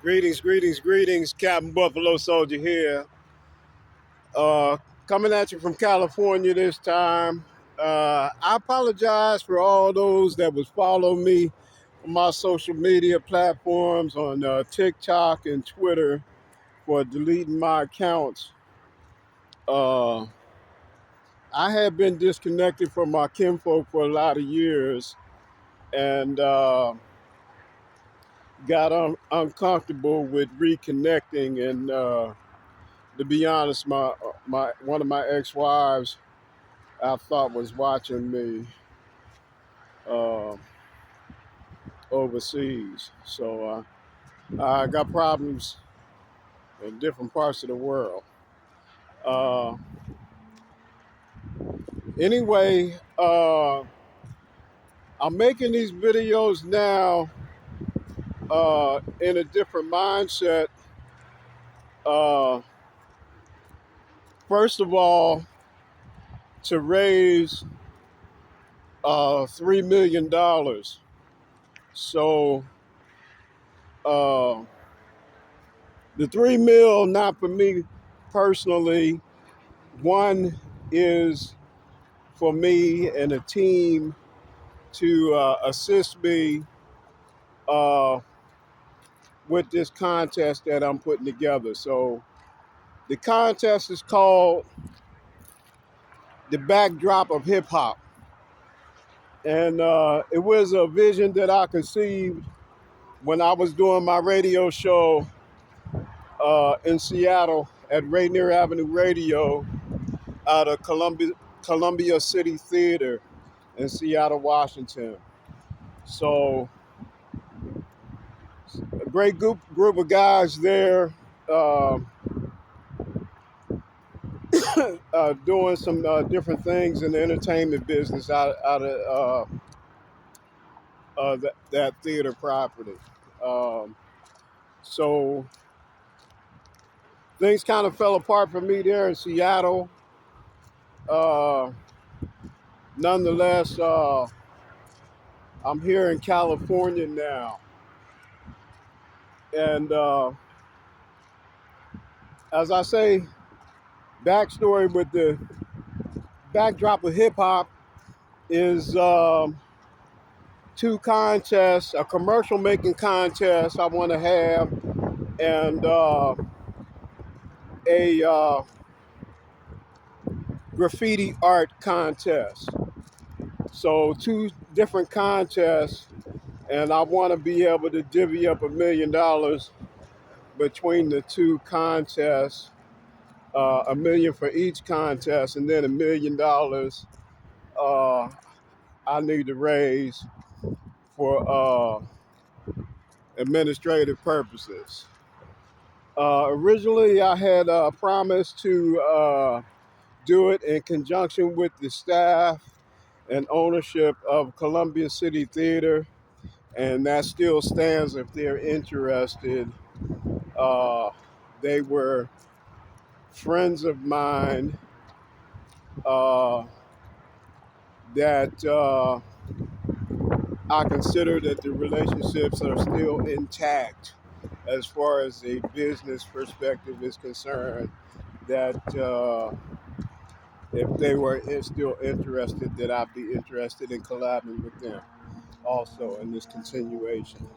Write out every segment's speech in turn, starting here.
Greetings. Captain Buffalo Soldier here. Uh, Coming at you from California this time. I apologize for all those that was following me on my social media platforms on TikTok and Twitter for deleting my accounts. Uh, I had been disconnected from my kinfolk for a lot of years and got uncomfortable with reconnecting and to be honest, my one of my ex-wives I thought was watching me uh, overseas. So I got problems in different parts of the world. Uh, anyway, I'm making these videos now in a different mindset. Uh, First of all, to raise $3 million. So uh, the 3 mil, not for me personally. One is for me and a team to assist me uh, with this contest that I'm putting together. So the contest is called The Backdrop of Hip Hop. And it was a vision that I conceived when I was doing my radio show in Seattle at Rainier Avenue Radio out of Columbia City Theater in Seattle, Washington. So a great group of guys there uh, doing some different things in the entertainment business out of that theater property. Um, so things kind of fell apart for me there in Seattle. Uh, Nonetheless, I'm here in California now. And as I say, backstory with the backdrop of hip hop is two contests, a commercial making contest I want to have, and a graffiti art contest. So two different contests, and I want to be able to divvy up $1 million between the two contests, a million for each contest, and then $1 million uh, I need to raise for administrative purposes. Originally, I had promised to do it in conjunction with the staff and ownership of Columbia City Theater, and that still stands if they're interested. Uh, they were friends of mine uh, that I consider that the relationships are still intact as far as a business perspective is concerned, that if they were still interested, that I'd be interested in collaborating with them also in this continuation.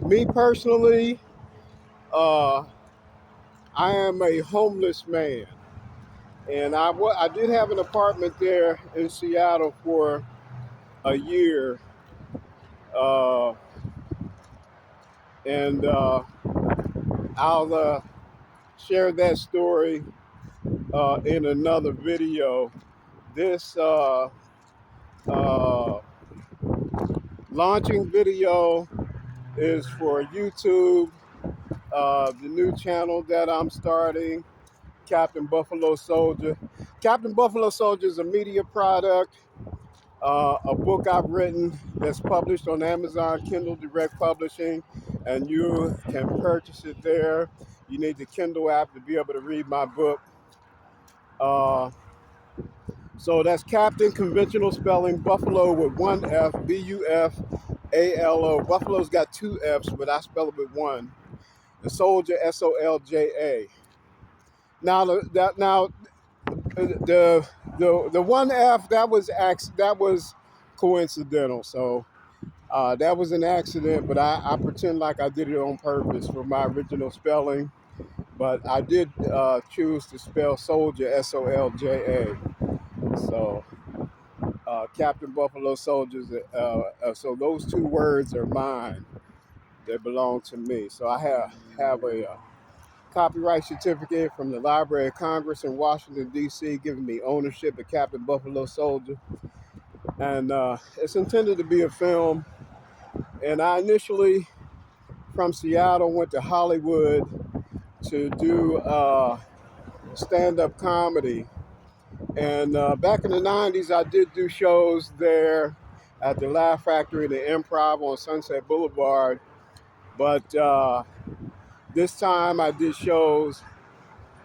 Me personally, uh, I am a homeless man, and I did have an apartment there in Seattle for a year, uh, and I'll share that story in another video. This uh, launching video is for YouTube, the new channel that I'm starting, Captain Buffalo Soldier. Captain Buffalo Soldier is a media product, a book I've written that's published on Amazon Kindle Direct Publishing, and you can purchase it there. You need the Kindle app to be able to read my book. So that's Captain, conventional spelling, Buffalo with one F, Buffalo, A-L-O. Buffalo's got two F's, but I spell it with one. The Soldier, S-O-L-J-A. Now, the one F, that was coincidental. So that was an accident, but I pretend like I did it on purpose for my original spelling. But I did choose to spell soldier, S-O-L-J-A. So Captain Buffalo Soldiers. So those two words are mine. They belong to me. So I have a copyright certificate from the Library of Congress in Washington, D.C., giving me ownership of Captain Buffalo Soldier. And it's intended to be a film. And I initially, from Seattle, went to Hollywood to do stand-up comedy. And back in the 90s, I did do shows there at the Laugh Factory, the Improv on Sunset Boulevard. But this time I did shows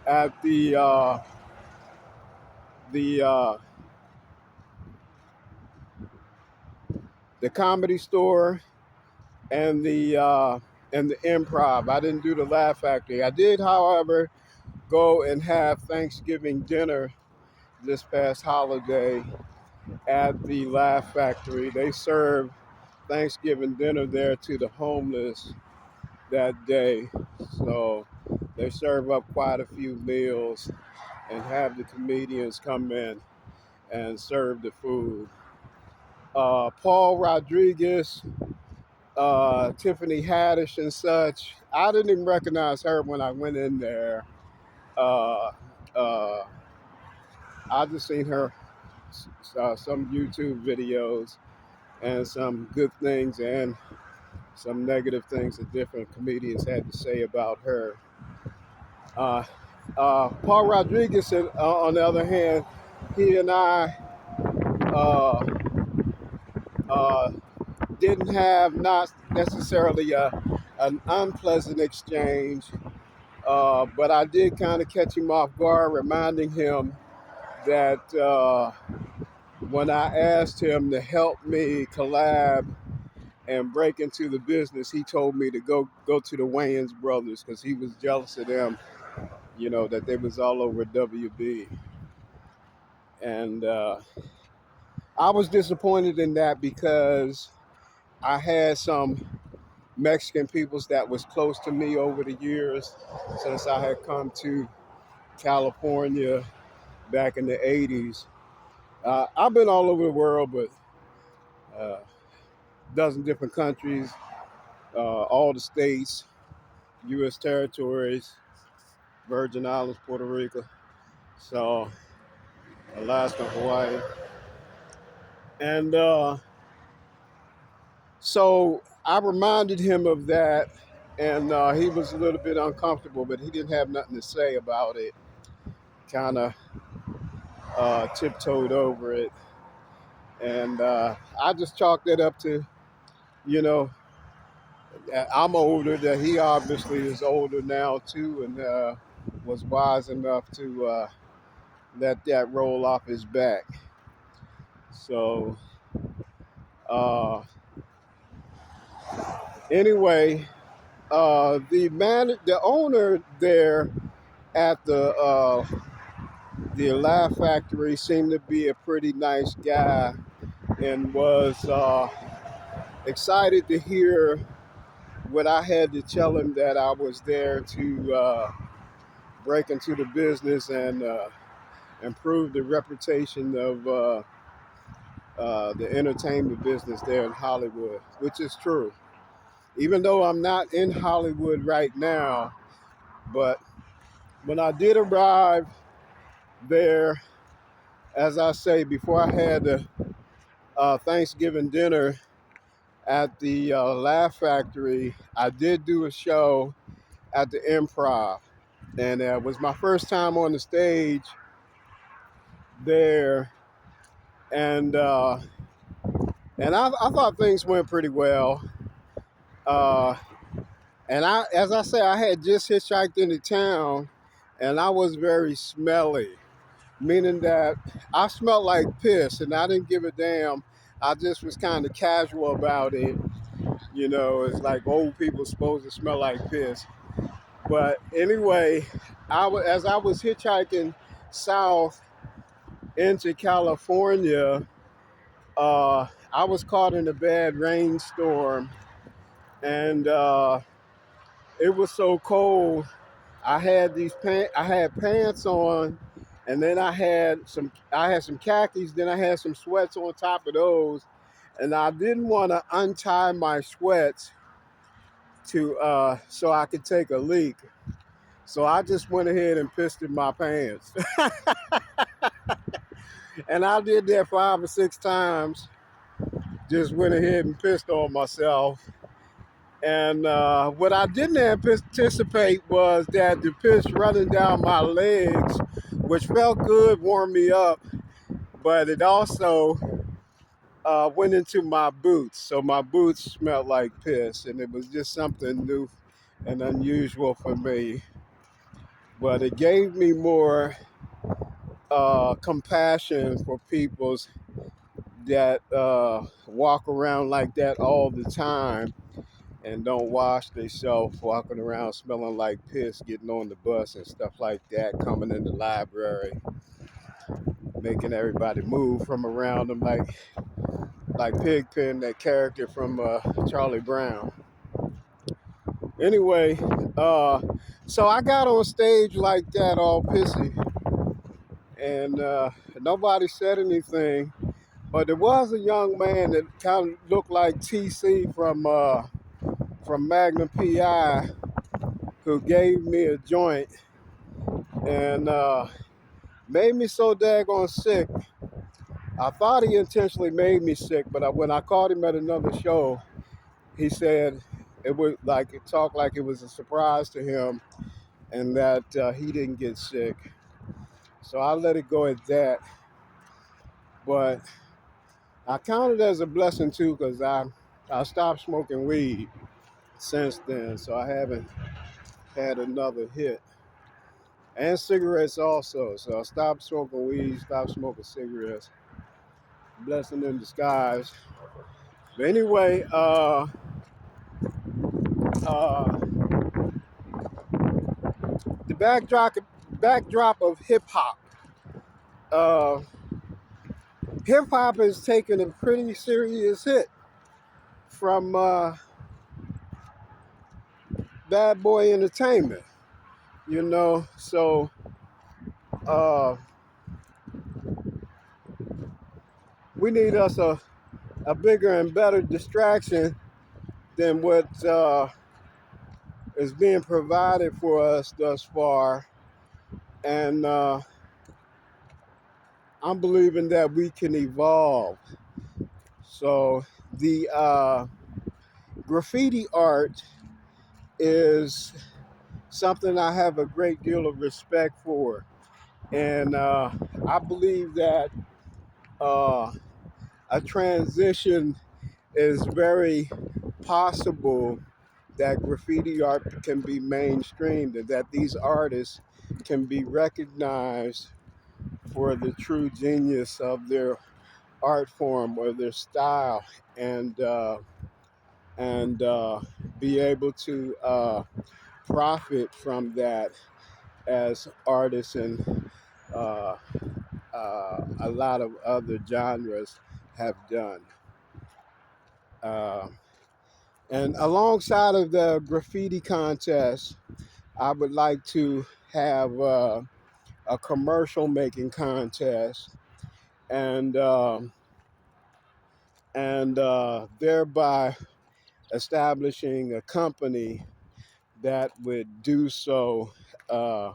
at the the Comedy Store and the Improv. I didn't do the Laugh Factory. I did, however, go and have Thanksgiving dinner this past holiday at the Laugh Factory. They served Thanksgiving dinner there to the homeless that day. So they serve up quite a few meals and have the comedians come in and serve the food. Paul Rodriguez, Tiffany Haddish, and such. I didn't even recognize her when I went in there. Uh, uh, I just seen her some YouTube videos and some good things and some negative things that different comedians had to say about her. Uh, Paul Rodriguez, on the other hand, he and I uh, uh, didn't have not necessarily an unpleasant exchange, but I did kind of catch him off guard, reminding him that when I asked him to help me collab and break into the business, he told me to go to the Wayans brothers because he was jealous of them, that they was all over WB. And I was disappointed in that because I had some Mexican peoples that was close to me over the years since I had come to California back in the 80s. I've been all over the world, but a dozen different countries, all the states, U.S. territories, Virgin Islands, Puerto Rico, so Alaska, Hawaii. And so I reminded him of that, and he was a little bit uncomfortable, but he didn't have nothing to say about it. Kind of tiptoed over it. And I just chalked it up to, you know, I'm older, that he obviously is older now too, and was wise enough to let that roll off his back. So, uh, anyway, the owner there at the Laugh Factory seemed to be a pretty nice guy, and was excited to hear what I had to tell him, that I was there to break into the business and improve the reputation of the entertainment business there in Hollywood, which is true. Even though I'm not in Hollywood right now, but when I did arrive there, as I say, before I had the Thanksgiving dinner at the Laugh Factory, I did do a show at the Improv, and it was my first time on the stage there, and I thought things went pretty well. Uh, and as I say, I had just hitchhiked into town, and I was very smelly, meaning that I smelled like piss, and I didn't give a damn. I just was kind of casual about it. You know, it's like old people supposed to smell like piss. But anyway, as I was hitchhiking south into California, I was caught in a bad rainstorm, and it was so cold. I had pants on, and then I had some khakis. Then I had some sweats on top of those, and I didn't want to untie my sweats to so I could take a leak. So I just went ahead and pissed in my pants, and I did that 5 or 6 times. Just went ahead and pissed on myself. And what I didn't anticipate was that the piss running down my legs, which felt good, warmed me up, but it also went into my boots. So my boots smelled like piss, and it was just something new and unusual for me. But it gave me more compassion for people that walk around like that all the time and don't wash themselves, walking around smelling like piss, getting on the bus and stuff like that, coming in the library, making everybody move from around them like Pigpen, that character from Charlie Brown. Anyway, so I got on stage like that, all pissy, and nobody said anything. But there was a young man that kind of looked like TC from Magnum PI who gave me a joint and made me so daggone sick. I thought he intentionally made me sick, but when I caught him at another show, he said it talked like it was a surprise to him and that he didn't get sick. So I let it go at that. But I count it as a blessing too because I stopped smoking weed since then, so I haven't had another hit. And cigarettes also. So I stopped smoking weed, stopped smoking cigarettes. Blessing in disguise. But anyway, uh, the backdrop of hip hop. Uh, Hip hop has taken a pretty serious hit from Bad Boy Entertainment. You know, so uh, we need us a bigger and better distraction than what is being provided for us thus far. And I'm believing that we can evolve. So the graffiti art is something I have a great deal of respect for. And I believe that uh, a transition is very possible, that graffiti art can be mainstreamed and that these artists can be recognized for the true genius of their art form or their style, and be able to profit from that as artists and uh, a lot of other genres have done. Uh, and alongside of the graffiti contest, I would like to have a commercial making contest, and thereby establishing a company that would do so, uh,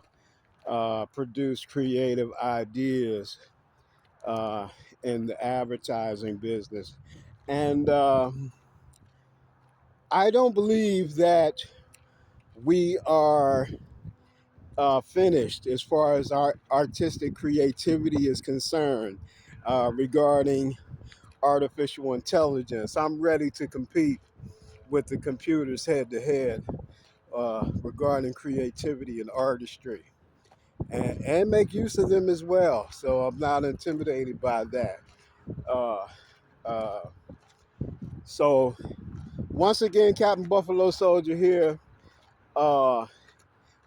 produce creative ideas uh, in the advertising business. And I don't believe that we are finished as far as our artistic creativity is concerned regarding artificial intelligence. I'm ready to compete with the computers head to head regarding creativity and artistry, and make use of them as well. So I'm not intimidated by that. Uh, Uh, so once again, Captain Buffalo Soldier here. Uh,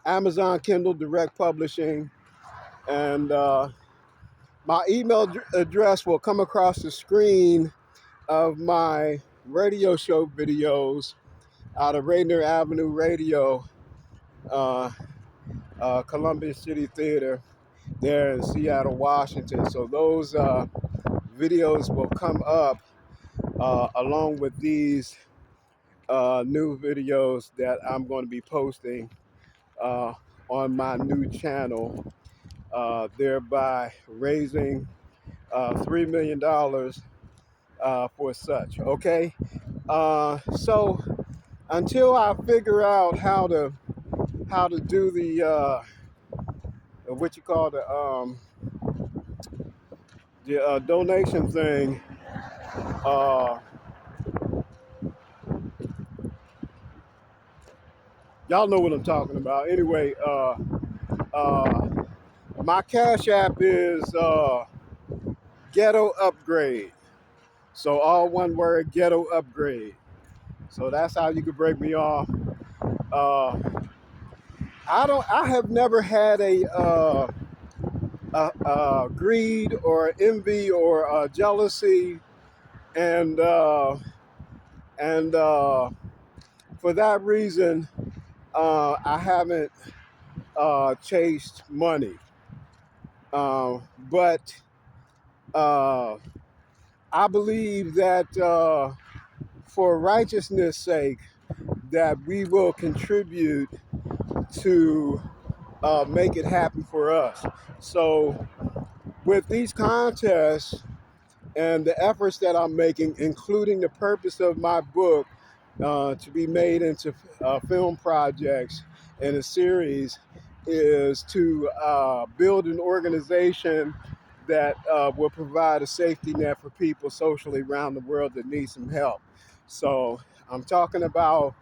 Amazon Kindle Direct Publishing, and my email address will come across the screen of my radio show videos out of Rainier Avenue Radio, uh, Columbia City Theater, there in Seattle, Washington. So those videos will come up along with these new videos that I'm going to be posting uh, on my new channel, thereby raising $3 million for such. Okay, so until I figure out how to do the what you call the donation thing, uh, y'all know what I'm talking about. Anyway, uh, my Cash App is Ghetto Upgrade. So all one word, Ghetto Upgrade. So that's how you can break me off. Uh, I have never had a greed or envy or jealousy, and and for that reason, I haven't chased money. But uh, I believe that for righteousness' sake, that we will contribute to make it happen for us. So with these contests and the efforts that I'm making, including the purpose of my book to be made into film projects and a series, is to build an organization that will provide a safety net for people socially around the world that need some help. So I'm talking about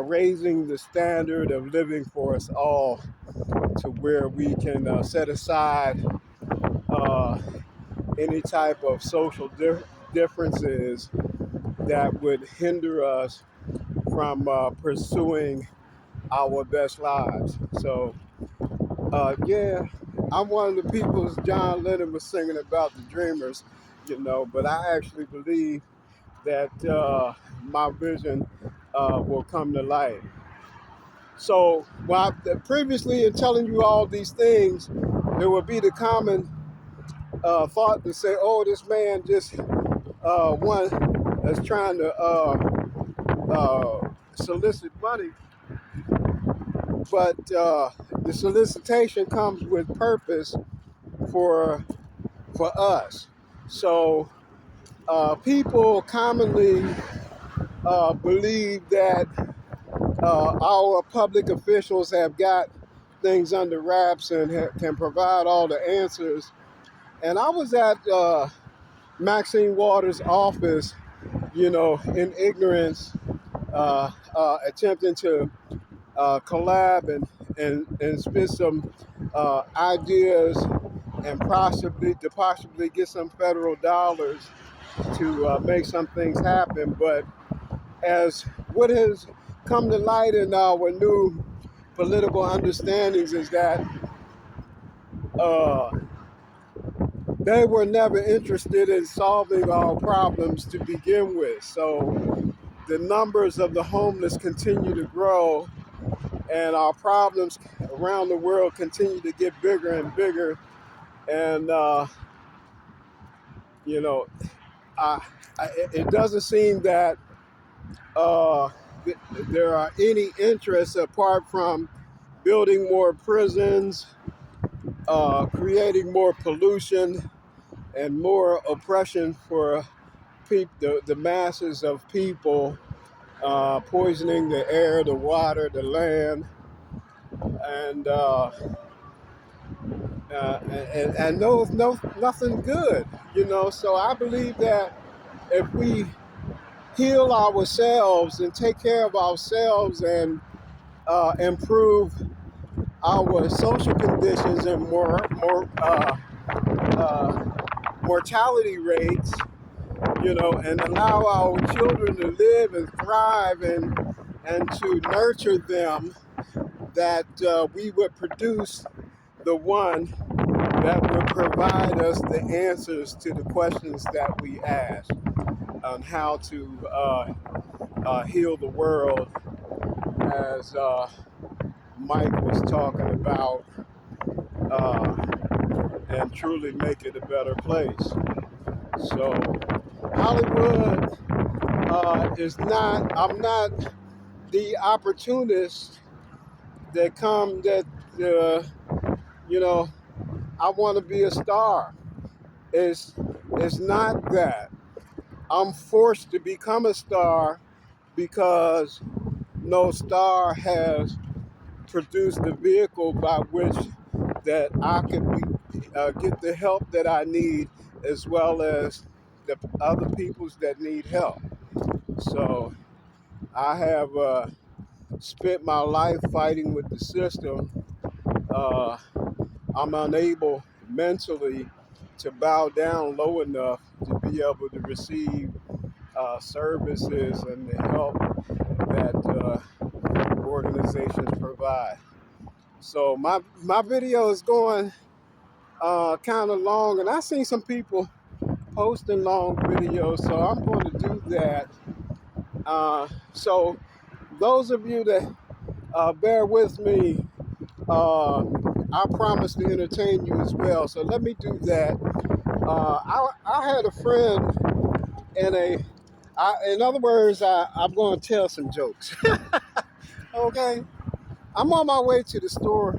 raising the standard of living for us all to where we can set aside uh, any type of social differences that would hinder us from pursuing our best lives. So, yeah, I'm one of the people's John Lennon was singing about the dreamers, but I actually believe that my vision will come to light. So, while previously in telling you all these things, there would be the common thought to say, "Oh, this man just one that's trying to solicit money," but the solicitation comes with purpose for us. So people commonly believe that our public officials have got things under wraps and can provide all the answers. And I was at Maxine Waters' office, in ignorance, attempting to collab and spit some ideas and possibly get some federal dollars to make some things happen. But as what has come to light in our new political understandings is that uh, they were never interested in solving our problems to begin with. So the numbers of the homeless continue to grow, and our problems around the world continue to get bigger and bigger. And you know, I, it doesn't seem that uh, there are any interests apart from building more prisons, creating more pollution, and more oppression for the masses of people, poisoning the air, the water, the land, and nothing good, So I believe that if we heal ourselves and take care of ourselves and improve our social conditions and more uh, mortality rates, and allow our children to live and thrive and to nurture them, that we would produce the one that would provide us the answers to the questions that we ask on how to heal the world, as Mike was talking about, uh, and truly make it a better place. So Hollywood is not. I'm not the opportunist that come that uh, you know I want to be a star. It's it's not that. I'm forced to become a star because no star has produced the vehicle by which that I can get the help that I need, as well as the other peoples that need help. So I have spent my life fighting with the system. Uh, I'm unable mentally to bow down low enough to be able to receive services and the help that organizations provide. So my video is going kind of long, and I seen some people posting long videos, so I'm going to do that. So those of you that bear with me, uh, I promise to entertain you as well. So let me do that. I had a friend in in other words, I'm going to tell some jokes. Okay, I'm on my way to the store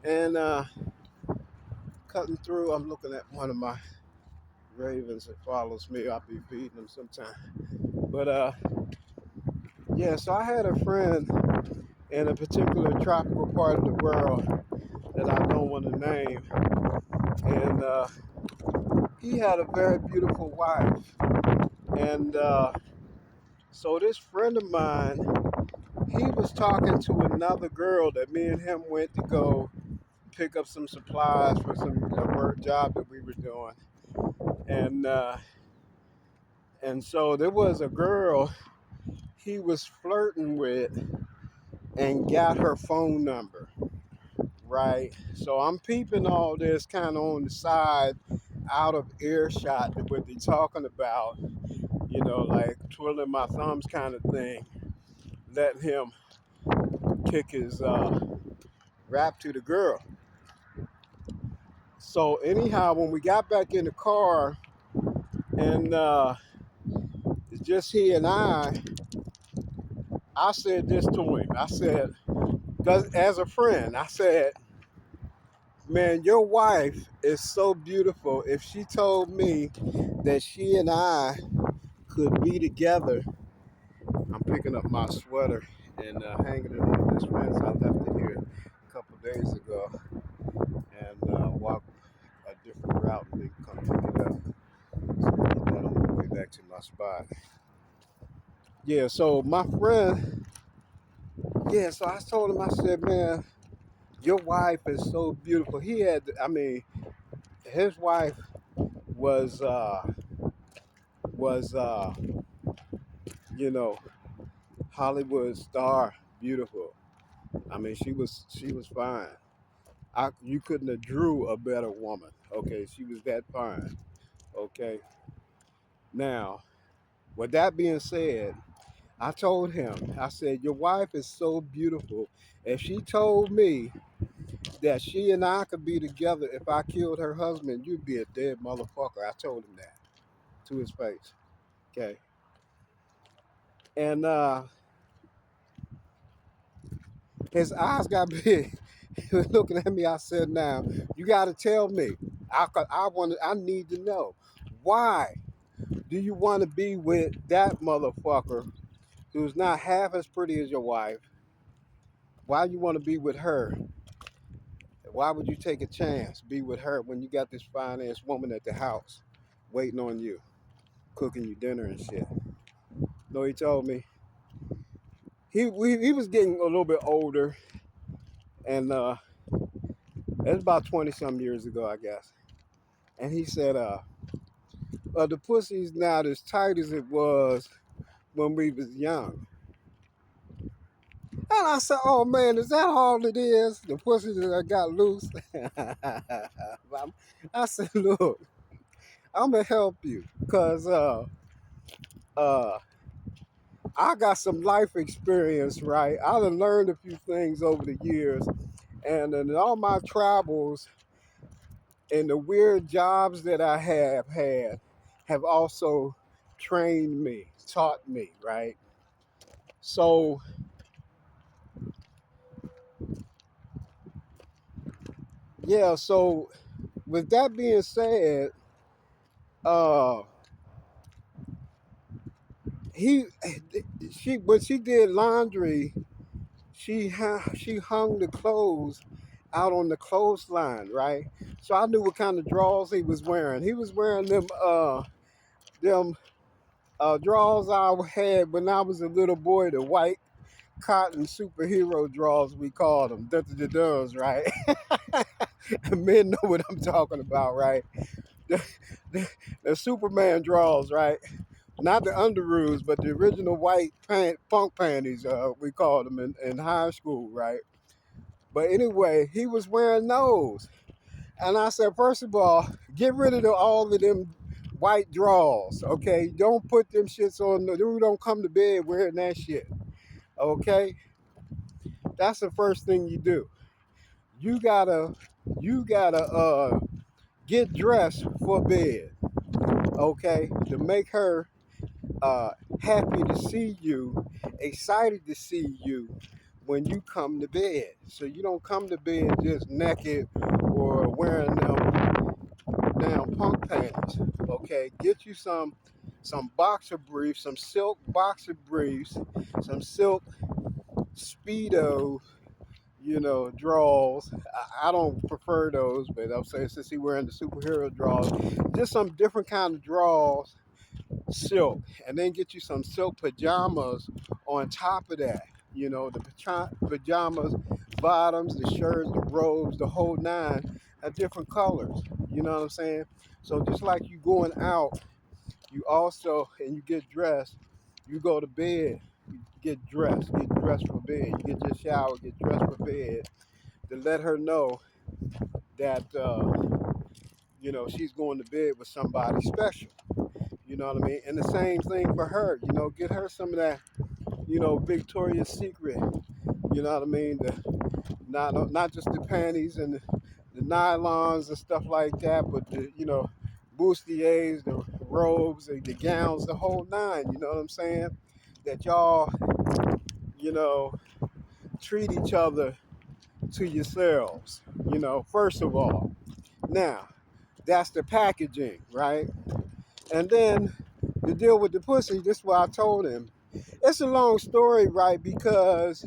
and cutting through. I'm looking at one of my ravens that follows me. I'll be feeding them sometime. But yeah, so I had a friend in a particular tropical part of the world that I don't want to name, and he had a very beautiful wife. And so this friend of mine, he was talking to another girl that me and him went to go pick up some supplies for some work job that we were doing, and so there was a girl he was flirting with and got her phone number, right? So I'm peeping all this kind of on the side, out of earshot of what they're talking about, like twiddling my thumbs kind of thing, letting him kick his rap to the girl. So anyhow, when we got back in the car, and it's just he and I said this to him. I said, because as a friend, I said, man, your wife is so beautiful. If she told me that she and I could be together, I'm picking up my sweater and hanging it on this fence. I left it here a couple of days ago, and walked a different route and then come pick it up. So I get that on my way back to my spot. Yeah, so my friend, yeah, so I told him, I said, man, your wife is so beautiful. His wife was, was, uh, you know, Hollywood star, beautiful. She was fine. You couldn't have drew a better woman. Okay, she was that fine. Okay. Now, with that being said, I told him, I said, your wife is so beautiful. If she told me that she and I could be together, if I killed her husband, you'd be a dead motherfucker. I told him that to his face. Okay. And his eyes got big. He was looking at me. I said, now, you got to tell me. I need to know. Why do you want to be with that motherfucker who's not half as pretty as your wife? Why you want to be with her? Why would you take a chance, be with her when you got this fine ass woman at the house waiting on you, cooking you dinner and shit? No, he told me he was getting a little bit older, and it's about 20 some years ago, I guess. And he said, the pussy's not as tight as it was when we was young. And I said, oh man, is that all it is? The pussy that I got loose? I said, look, I'm going to help you because uh, I got some life experience, right? I done learned a few things over the years. And in all my travels and the weird jobs that I have had have also trained me, taught me, right? So, yeah, so with that being said, uh, he she when she did laundry, she hung the clothes out on the clothesline, right? So I knew what kind of drawers he was wearing. He was wearing them drawers I had when I was a little boy, the white cotton superhero drawers we called them, does, right? Men know what I'm talking about, right? The, the Superman drawers, right? Not the underoos, but the original white punk panties, we called them in high school, right? But anyway, he was wearing those. And I said, first of all, get rid of all of them white drawers, okay? Don't put them shits on. You don't come to bed wearing that shit, okay? That's the first thing you do. You gotta, you gotta get dressed for bed, okay? To make her uh, happy to see you, excited to see you when you come to bed. So you don't come to bed just naked or wearing them damn punk panties. Okay, get you some boxer briefs, some silk boxer briefs, some silk speedo, drawers. I don't prefer those, but I'm saying since he wearing the superhero drawers, just some different kind of drawers, silk, and then get you some silk pajamas on top of that. The pajamas, bottoms, the shirts, the robes, the whole nine are different colors. You know what I'm saying? So just like you going out, you also, and you get dressed, you go to bed, you get dressed for bed, you get your shower, get dressed for bed to let her know that, she's going to bed with somebody special. You know what I mean? And the same thing for her. Get her some of that, Victoria's Secret. You know what I mean? Not just the panties and the nylons and stuff like that, but the bustiers, the robes, the gowns, the whole nine. You know what I'm saying? That y'all, you know, treat each other to yourselves. First of all. Now, that's the packaging, right? And then to deal with the pussy, this is what I told him. It's a long story, right? Because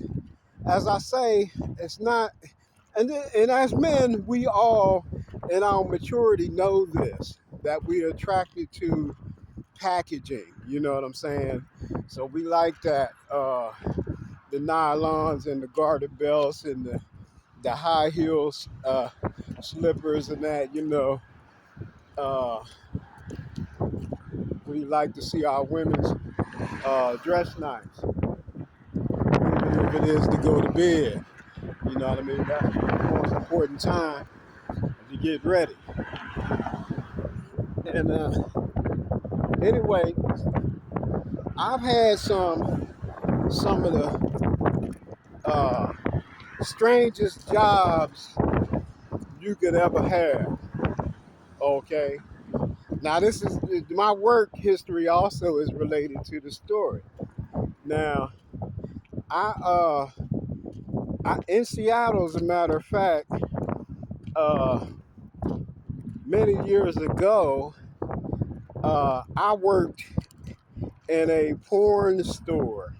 as I say, it's not, and as men, we all in our maturity know this, that we are attracted to packaging. You know what I'm saying? So we like that, the nylons and the garter belts and the high heels, slippers and that. Uh, we like to see our women's dress nice, even if it is to go to bed. You know what I mean? That's the most important time to get ready. And anyway, I've had some of the strangest jobs you could ever have. Okay. Now this is my work history also is related to the story. Now I in Seattle, as a matter of fact, uh, many years ago, I worked in a porn store,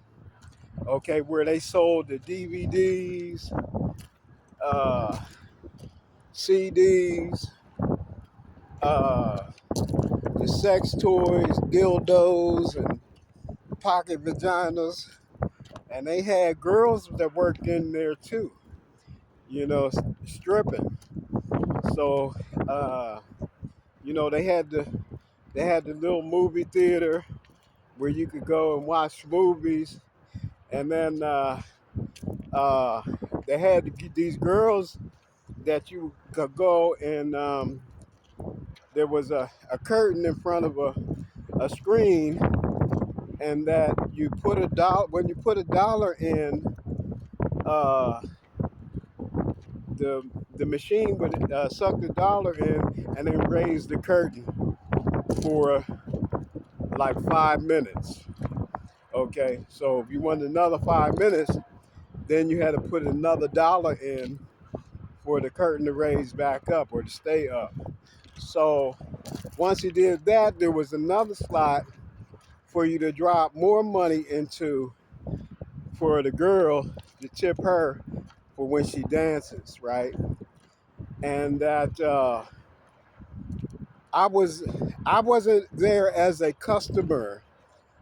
okay, where they sold the DVDs, uh, CDs, uh, the sex toys, dildos, and pocket vaginas. And they had girls that worked in there too, stripping. So, they had They had the little movie theater where you could go and watch movies, and then uh, they had these girls that you could go and there was a curtain in front of a screen, and that you put a dollar when you put a dollar in, uh, the the machine would suck the dollar in and then raise the curtain for like 5 minutes. Okay, so if you wanted another 5 minutes, then you had to put another dollar in for the curtain to raise back up or to stay up. So once you did that, there was another slot for you to drop more money into for the girl to tip her for when she dances, right? And that I was I wasn't there as a customer,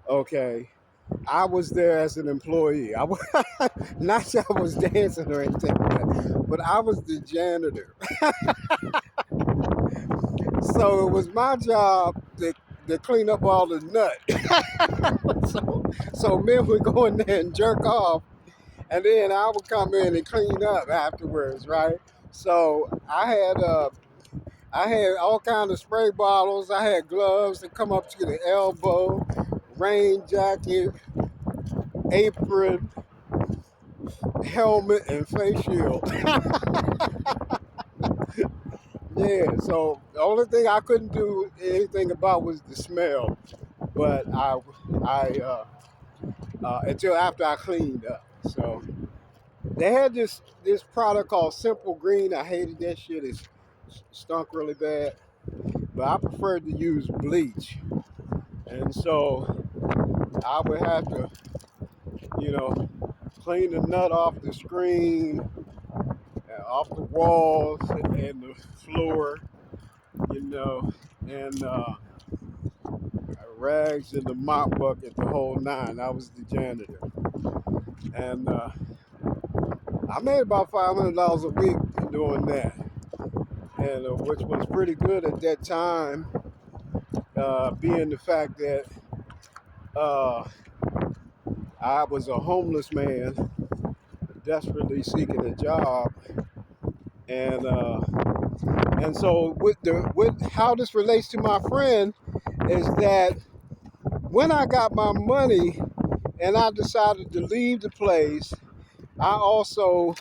okay. I was there as an employee. I was not that I was dancing or anything, but I was the janitor. So it was my job to clean up all the nut. So men would go in there and jerk off, and then I would come in and clean up afterwards, right? So I had all kinds of spray bottles. I had gloves that come up to the elbow, rain jacket, apron, helmet, and face shield. Yeah, so the only thing I couldn't do anything about was the smell, but until after I cleaned up. So they had this product called Simple Green. I hated that shit. It stunk really bad, but I preferred to use bleach, and so I would have to, you know, clean the nut off the screen, off the walls, and the floor, you know, and rags in the mop bucket, the whole nine. I was the janitor, and I made about $500 a week doing that, and which was pretty good at that time, being the fact that uh, I was a homeless man desperately seeking a job, and so with how this relates to my friend is that when I got my money and I decided to leave the place, I also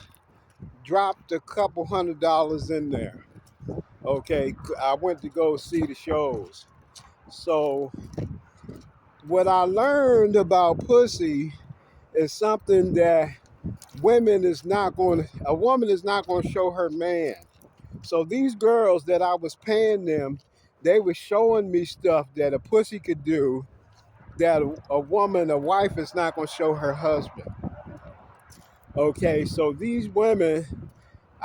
dropped a couple $100 in there. Okay, I went to go see the shows. So what I learned about pussy is something that a woman is not going to show her man. So these girls that I was paying them, they were showing me stuff that a pussy could do that a wife is not going to show her husband. Okay, so these women,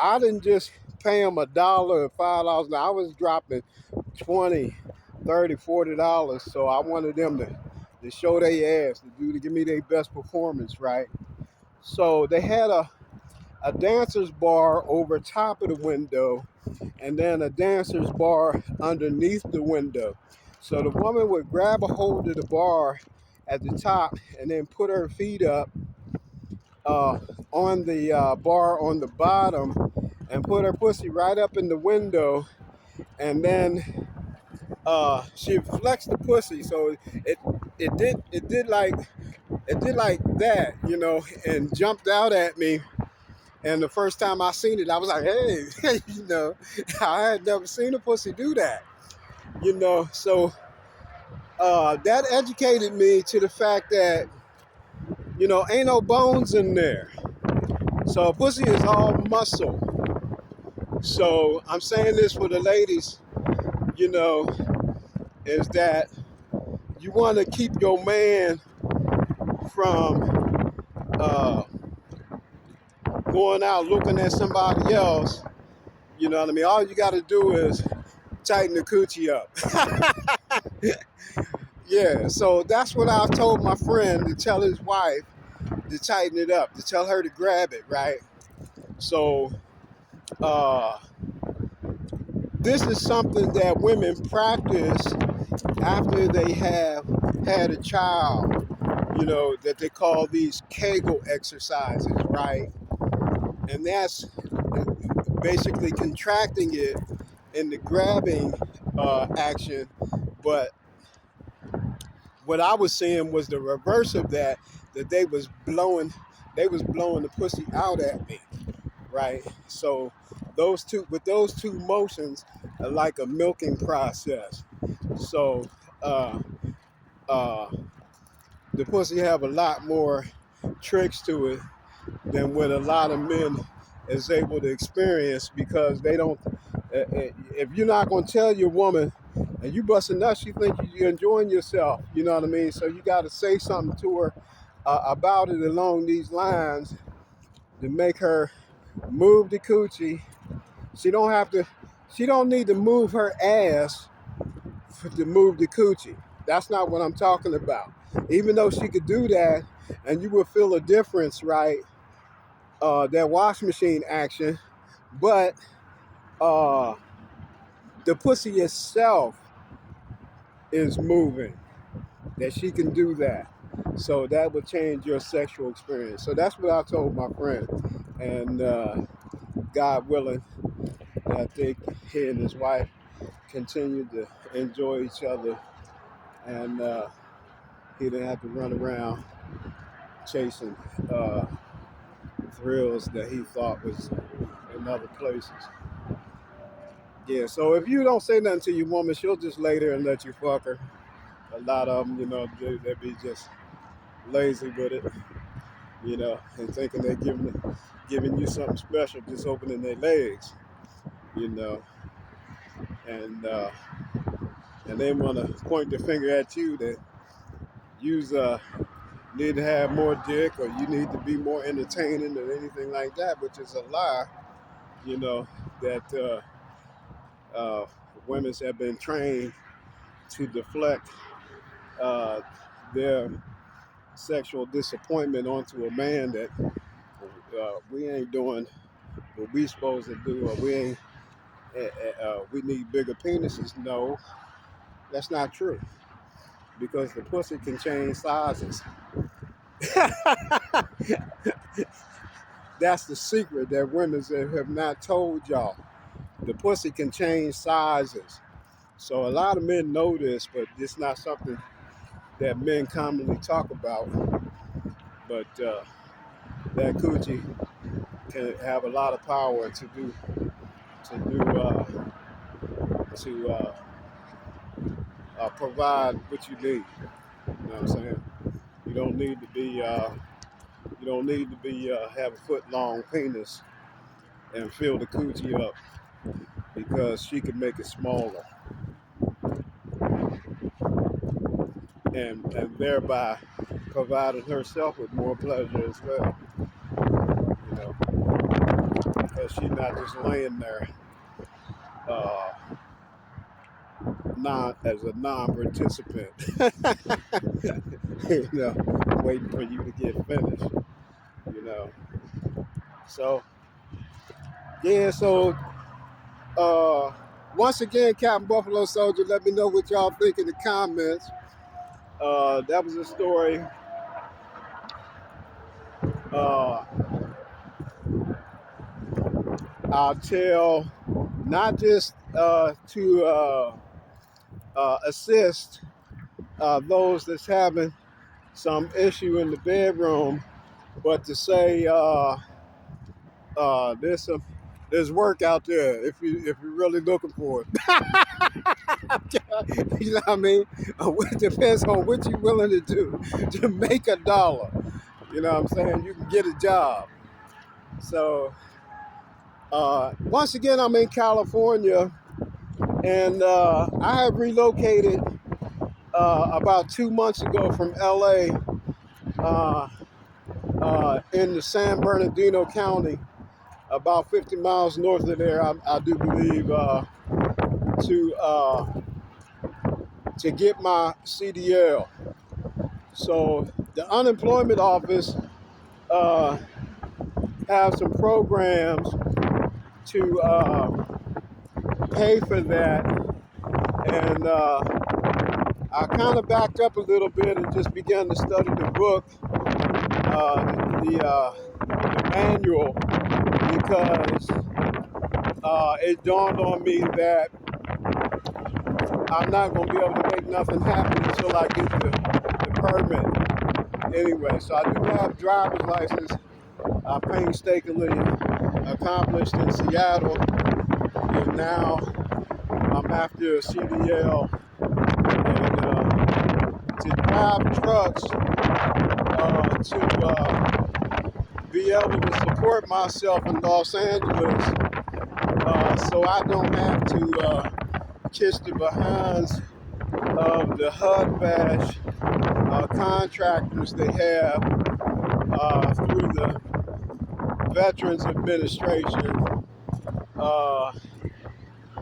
I didn't just pay them $1 or $5. I was dropping 20, 30, $40. So I wanted them to show their ass, to give me their best performance, right? So they had a dancer's bar over top of the window and then a dancer's bar underneath the window. So the woman would grab a hold of the bar at the top and then put her feet up uh, on the bar on the bottom and put her pussy right up in the window, and then she flexed the pussy, so it it did like that, and jumped out at me. And the first time I seen it, I was like, hey, I had never seen a pussy do that, So that educated me to the fact that, ain't no bones in there. So pussy is all muscle. So I'm saying this for the ladies, you know, is that you want to keep your man from going out looking at somebody else. You know what I mean? All you got to do is tighten the coochie up. Yeah, so that's what I told my friend to tell his wife to tighten it up, to tell her to grab it, right? So this is something that women practice after they have had a child, that they call these Kegel exercises, right? And that's basically contracting it in the grabbing action. But what I was saying was the reverse of that, that they was blowing the pussy out at me, right? So those two motions are like a milking process. So uh, uh, the pussy have a lot more tricks to it than what a lot of men is able to experience, because they don't. If you're not going to tell your woman and you busting nuts, she think you're enjoying yourself. You know what I mean? So you got to say something to her about it along these lines to make her move the coochie. She don't have to. She don't need to move her ass to move the coochie. That's not what I'm talking about. Even though she could do that, and you will feel a difference, right? That wash machine action, but uh, the pussy itself is moving. That she can do that, so that would change your sexual experience. So that's what I told my friend, and God willing, I think he and his wife continue to enjoy each other, and he didn't have to run around chasing uh, thrills that he thought was in other places. Yeah, so if you don't say nothing to your woman, she'll just lay there and let you fuck her. A lot of them, they be just lazy with it, and thinking they're giving you something special, just opening their legs, you know, and uh, and they want to point the finger at you that you need to have more dick, or you need to be more entertaining or anything like that, which is a lie, you know, that uh, women have been trained to deflect uh, their sexual disappointment onto a man, that we ain't doing what we supposed to do, or we need bigger penises. No, that's not true, because the pussy can change sizes. That's the secret that women have not told y'all. The pussy can change sizes. So a lot of men know this, but it's not something that men commonly talk about. But that coochie can have a lot of power to provide what you need. You know what I'm saying? You don't need to be have a foot long penis and fill the coochie up, because she can make it smaller, and thereby providing herself with more pleasure as well. You know, because she's not just laying there uh, non as a non-participant, waiting for you to get finished. You know, so yeah, so uh, once again, Captain Buffalo Soldier, let me know what y'all think in the comments. That was a story. Uh, I'll tell, not just to assist those that's having some issue in the bedroom, but to say there's work out there if you're really looking for it. You know what I mean? It depends on what you're willing to do to make a dollar. You know what I'm saying? You can get a job. So once again, I'm in California, and I have relocated about 2 months ago from LA, uh, in the San Bernardino County, about 50 miles north of there. I do believe to to get my CDL. So the unemployment office uh, have some programs to pay for that, and I kind of backed up a little bit and just began to study the book, the manual, because it dawned on me that I'm not going to be able to make nothing happen until I get the permit anyway. So I do have driver's license. I painstakingly accomplished in Seattle, and now I'm after a CDL, and to drive trucks to be able to support myself in Los Angeles, so I don't have to kiss the behinds of the HUD bash contractors they have through the Veterans Administration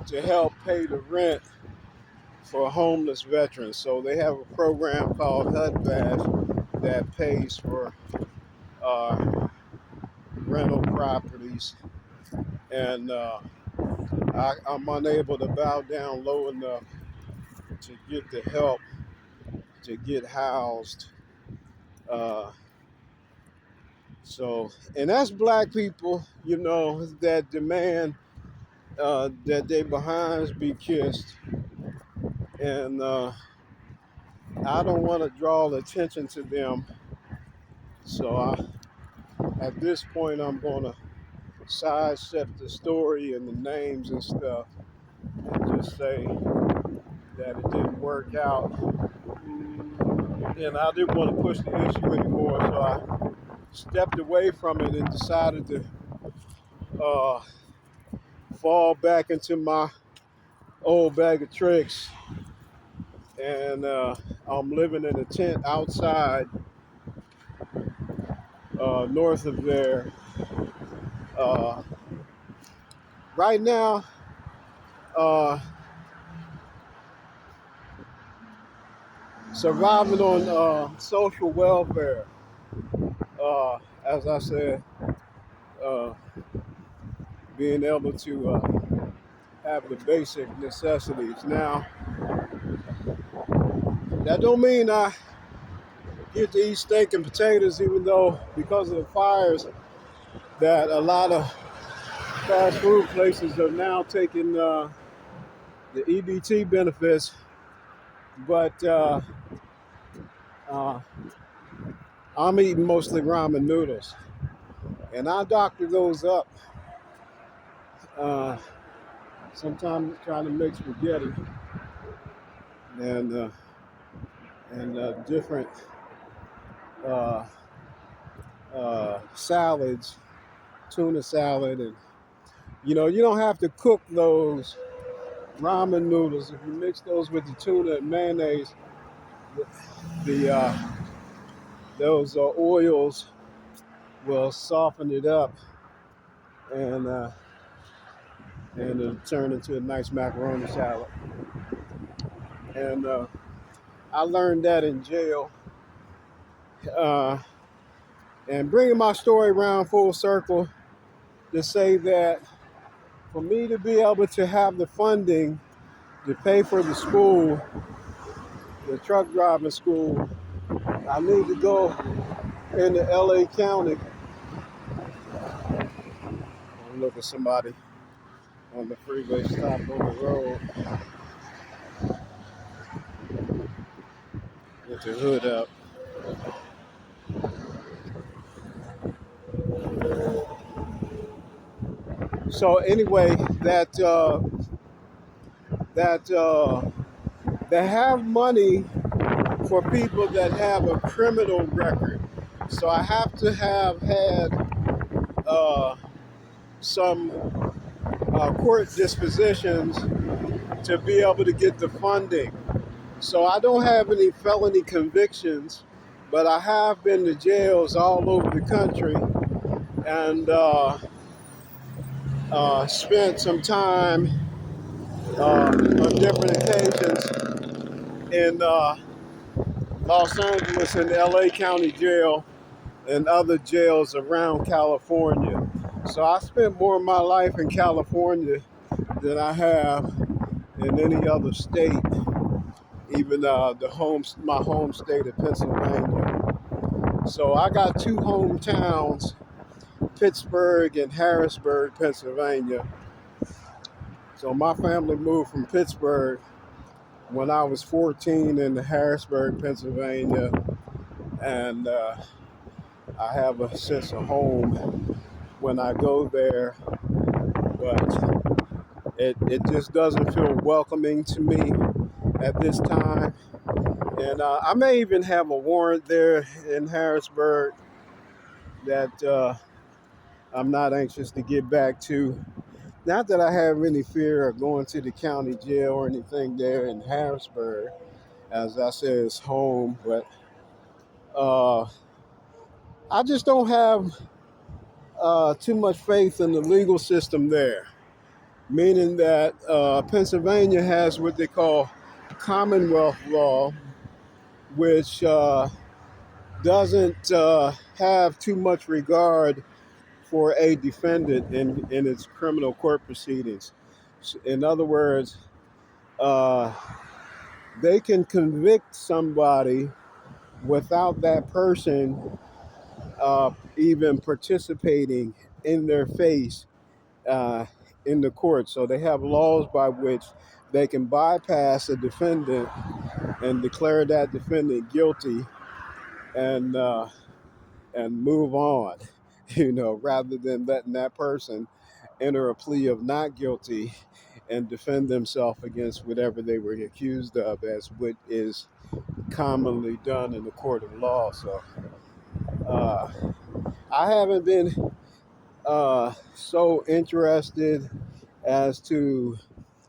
to help pay the rent for homeless veterans. So they have a program called HUD bash that pays for rental properties, and I'm unable to bow down low enough to get the help to get housed. Uh, and that's black people, that demand that their behinds be kissed. And I don't want to draw attention to them. So at this point, I'm going to sidestep the story and the names and stuff and just say that it didn't work out. And I didn't want to push the issue anymore, so I stepped away from it and decided to fall back into my old bag of tricks. And I'm living in a tent outside, north of there. Right now, surviving on social welfare. As I said, uh, being able to have the basic necessities. Now, that don't mean I get to eat steak and potatoes, even though because of the fires that a lot of fast food places are now taking the EBT benefits. But I'm eating mostly ramen noodles, and I doctor those up. Sometimes trying to make spaghetti and different salads, tuna salad, and you don't have to cook those ramen noodles. If you mix those with the tuna and mayonnaise, the those oils will soften it up, and it'll turn into a nice macaroni salad. And I learned that in jail. And bringing my story around full circle to say that for me to be able to have the funding to pay for the school, the truck driving school, I need to go into LA County. Look at somebody on the freeway stopped on the road with the hood up. So anyway, they have money for people that have a criminal record. So I have to have had some court dispositions to be able to get the funding. So I don't have any felony convictions, but I have been to jails all over the country and spent some time on different occasions in Los Angeles and LA County Jail and other jails around California. So I spent more of my life in California than I have in any other state even my home state of Pennsylvania. So I got two hometowns, Pittsburgh and Harrisburg, Pennsylvania. So my family moved from Pittsburgh when I was 14 into Harrisburg, Pennsylvania, and I have a sense of home when I go there, but it just doesn't feel welcoming to me at this time. And I may even have a warrant there in Harrisburg that I'm not anxious to get back to. Not that I have any fear of going to the county jail or anything there in Harrisburg. As I said, it's home, but uh, I just don't have too much faith in the legal system there. Meaning that Pennsylvania has what they call Commonwealth law, which doesn't have too much regard for a defendant in its criminal court proceedings. In other words, uh, they can convict somebody without that person even participating in their face uh, in the court. So they have laws by which they can bypass a defendant and declare that defendant guilty and and move on, rather than letting that person enter a plea of not guilty and defend themselves against whatever they were accused of, as what is commonly done in the court of law. So uh, I haven't been so interested as to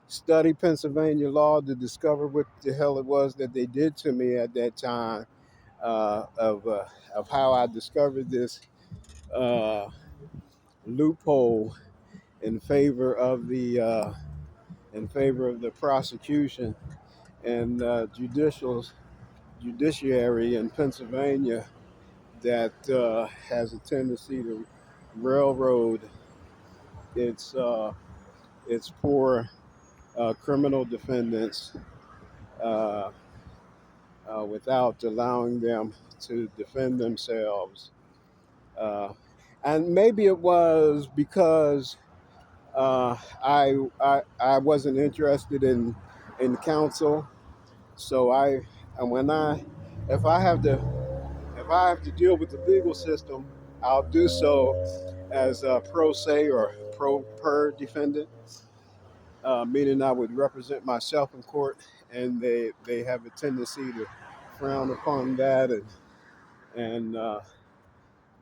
study Pennsylvania law to discover what the hell it was that they did to me at that time, of how I discovered this uh, loophole in favor of the prosecution and judiciary in Pennsylvania that has a tendency to railroad its poor criminal defendants uh, without allowing them to defend themselves. Uh, and maybe it was because I wasn't interested in counsel. So and when I if I have to if I have to deal with the legal system, I'll do so as a pro se or pro per defendant, meaning I would represent myself in court, and they have a tendency to frown upon that and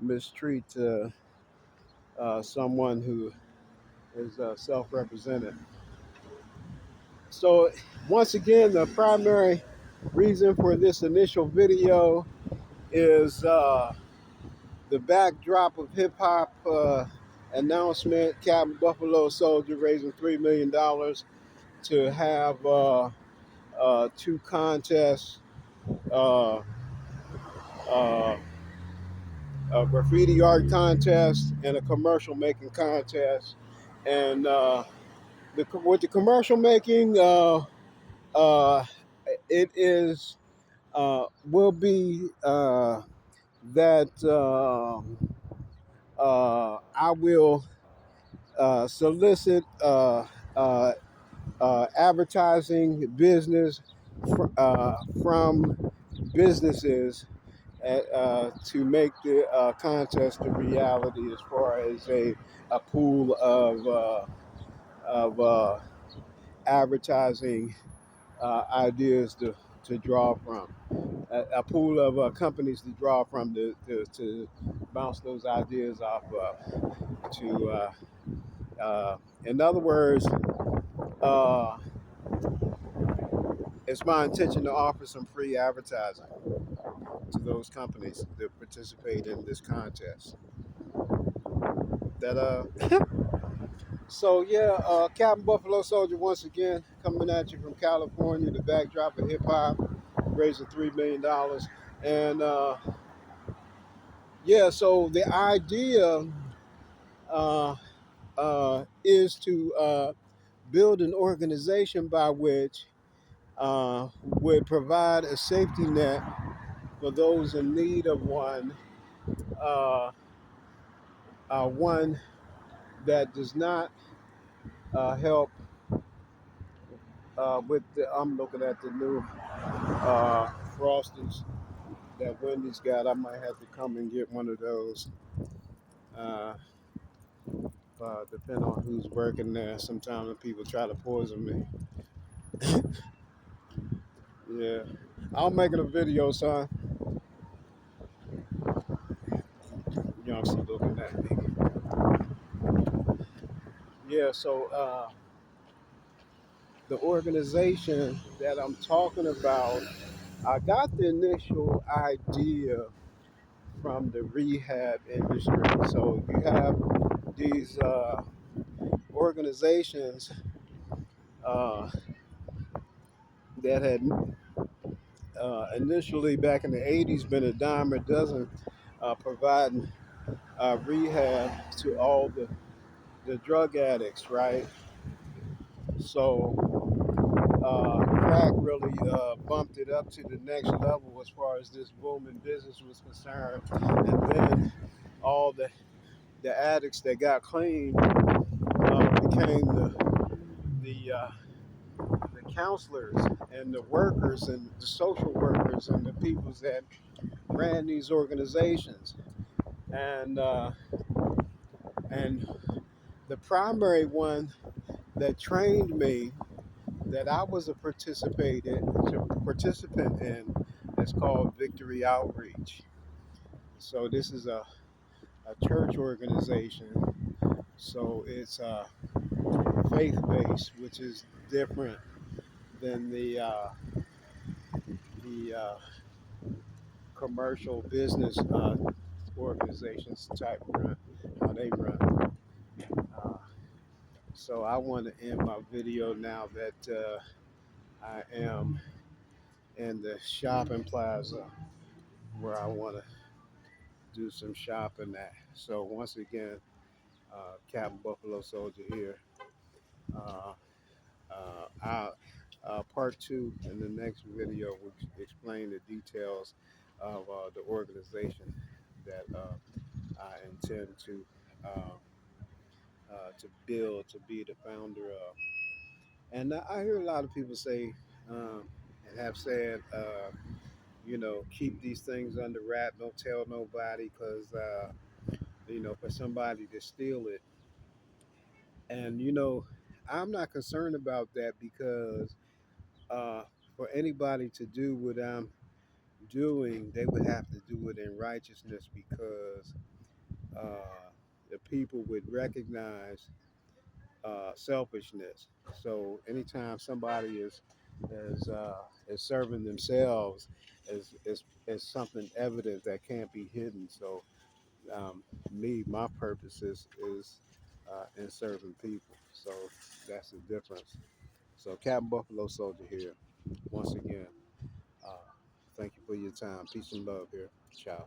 mistreat someone who is self-represented. So once again, the primary reason for this initial video is the backdrop of hip hop announcement. Captain Buffalo Soldier raising $3 million to have two contests, uh, uh, a graffiti art contest and a commercial making contest. And with the commercial making, uh, it is will be that I will solicit uh, advertising business from businesses to make the contest a reality, as far as a pool of advertising ideas to draw from, a pool of companies to draw from to bounce those ideas off of. In other words, uh, it's my intention to offer some free advertising to those companies that participate in this contest. That So yeah, Captain Buffalo Soldier once again coming at you from California, the backdrop of hip hop, raising $3 million, and yeah. So the idea is to build an organization by which would provide a safety net for those in need of one, uh, one that does not help with the. I'm looking at the new frosters that Wendy's got. I might have to come and get one of those. Uh, Depending on who's working there, sometimes the people try to poison me. Yeah, I'm making a video, son. Y'all see looking at me. Yeah, so the organization that I'm talking about, I got the initial idea from the rehab industry. So you have these organizations uh, that had initially back in the 80s been a dime a dozen providing rehab to all the drug addicts, right? So crack really bumped it up to the next level as far as this booming business was concerned. And then all the addicts that got clean became the the counselors and the workers and the social workers and the people that ran these organizations. And and the primary one that trained me that I was a participant in is called Victory Outreach. So this is a church organization. So it's faith based, which is different than the commercial business organizations type run, how they run. Uh, so I want to end my video now that I am in the shopping plaza where I want to do some shopping at. So once again, Captain Buffalo Soldier here. Uh, Part two in the next video will explain the details of the organization that I intend to build, to be the founder of. And I hear a lot of people say and have said, keep these things under wrap, don't tell nobody, because for somebody to steal it. And I'm not concerned about that because for anybody to do what I'm doing, they would have to do it in righteousness because the people would recognize selfishness. So anytime somebody is serving themselves, is something evident that can't be hidden. So my purpose is in serving people. So that's the difference. So Captain Buffalo Soldier here once again. Uh, Thank you for your time. Peace and love here. Ciao.